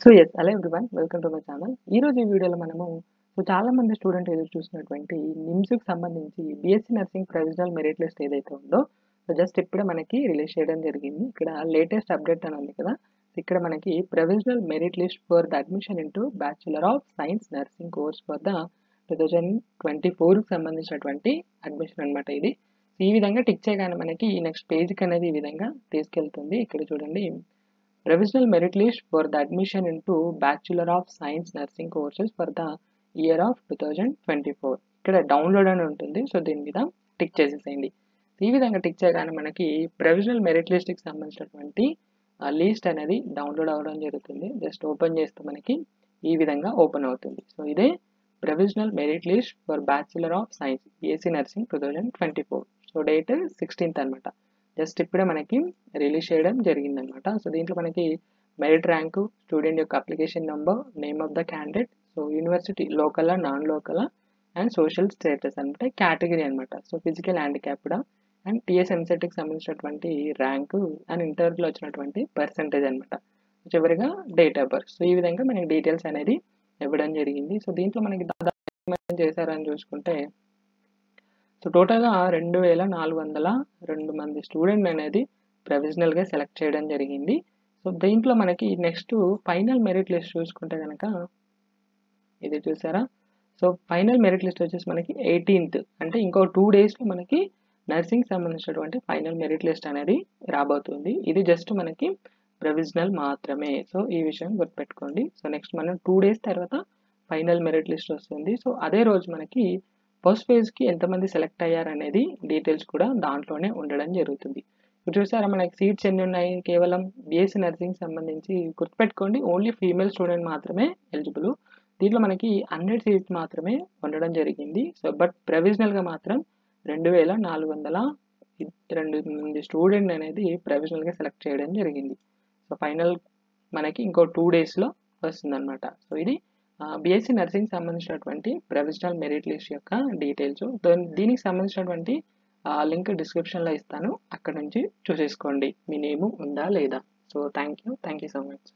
So yes hello everyone welcome to my channel. ఈరోజు ఈ వీడియోలో మనము చాలా మంది స్టూడెంట్ ఎదురు చూసినటువంటి నిమ్స్కి సంబంధించి BSc nursing provisional merit list ఏదైతే ఉందో జస్ట్ ఇప్పుడే మనకి రిలీజ్ చేయడం జరిగింది. ఇక్కడ లేటెస్ట్ అప్డేట్ అని ఉంది కదా, ఇక్కడ మనకి provisional merit list for the admission into bachelor of science nursing course for the 2024కి సంబంధించినటువంటి అడ్మిషన్ అనమాట. ఇది ఈ విధంగా టిక్ చేయగానే మనకి ఈ నెక్స్ట్ పేజ్కి అనేది ఈ విధంగా తీసుకెళ్తుంది. ఇక్కడ చూడండి, Provisional merit list for the admission into Bachelor of Science Nursing courses for the year of 2024. ఇక్కడ డౌన్లోడ్ అని ఉంటుంది. సో దీని మీద టిక్ చేసేసేయండి. ఈ విధంగా టిక్ చేయగానే మనకి ప్రొవిజనల్ మెరిట్ లిస్ట్కి సంబంధించినటువంటి లిస్ట్ అనేది డౌన్లోడ్ అవ్వడం జరుగుతుంది. జస్ట్ ఓపెన్ చేస్తే మనకి ఈ విధంగా ఓపెన్ అవుతుంది. సో ఇదే provisional merit list for bachelor of science BSc nursing 2024. So date 16th అనమాట. జస్ట్ ఇప్పుడే మనకి రిలీజ్ చేయడం జరిగిందనమాట. సో దీంట్లో మనకి మెరిట్ ర్యాంకు, స్టూడెంట్ యొక్క application number, name of the candidate, so university లోకలా నాన్ లోకలా అండ్ సోషల్ స్టేటస్ అంటే కేటగిరీ అనమాట. సో ఫిజికల్ హ్యాండిక్యాప్డా అండ్ టీఎస్ ఎంసెట్కి సంబంధించినటువంటి ర్యాంకు అండ్ ఇంటర్వ్యూలో వచ్చినటువంటి పర్సంటేజ్ అనమాట. చివరిగా డేట్ ఆఫ్ బర్త్. సో ఈ విధంగా మనకి డీటెయిల్స్ అనేది ఇవ్వడం జరిగింది. సో దీంట్లో మనకి దాదాపు చేశారని చూసుకుంటే సో టోటల్గా 2402 మంది స్టూడెంట్ అనేది ప్రొవిజనల్గా సెలెక్ట్ చేయడం జరిగింది. సో దీంట్లో మనకి నెక్స్ట్ ఫైనల్ మెరిట్ లిస్ట్ చూసుకుంటే కనుక ఇది చూసారా. సో ఫైనల్ మెరిట్ లిస్ట్ వచ్చేసి మనకి 18th అంటే ఇంకో 2 డేస్లో మనకి నర్సింగ్ సంబంధించినటువంటి ఫైనల్ మెరిట్ లిస్ట్ అనేది రాబోతుంది. ఇది జస్ట్ మనకి ప్రొవిజనల్ మాత్రమే. సో ఈ విషయం గుర్తుపెట్టుకోండి. సో నెక్స్ట్ మనం 2 డేస్ తర్వాత ఫైనల్ మెరిట్ లిస్ట్ వస్తుంది. సో అదే రోజు మనకి ఫస్ట్ ఫేజ్కి ఎంతమంది సెలెక్ట్ అయ్యారనేది డీటెయిల్స్ కూడా దాంట్లోనే ఉండడం జరుగుతుంది. ఇప్పుడు చూసారా మనకి సీట్స్ ఎన్ని ఉన్నాయి, కేవలం బీఎస్సీ నర్సింగ్ సంబంధించి గుర్తుపెట్టుకోండి, ఓన్లీ ఫీమేల్ స్టూడెంట్ మాత్రమే ఎలిజిబుల్. దీంట్లో మనకి 100 సీట్స్ మాత్రమే ఉండడం జరిగింది. సో బట్ ప్రొవిజనల్గా మాత్రం 2402 మంది స్టూడెంట్ అనేది ప్రొవిజనల్గా సెలెక్ట్ చేయడం జరిగింది. సో ఫైనల్ మనకి ఇంకో 2 డేస్లో వస్తుందన్నమాట. సో ఇది బీఎస్సీ నర్సింగ్ సంబంధించినటువంటి ప్రొవిజనల్ మెరిట్ లిస్ట్ యొక్క డీటెయిల్స్. దీనికి సంబంధించినటువంటి లింక్ డిస్క్రిప్షన్లో ఇస్తాను, అక్కడ నుంచి చూసేసుకోండి మీ నేమ్ ఉందా లేదా. So thank you so much.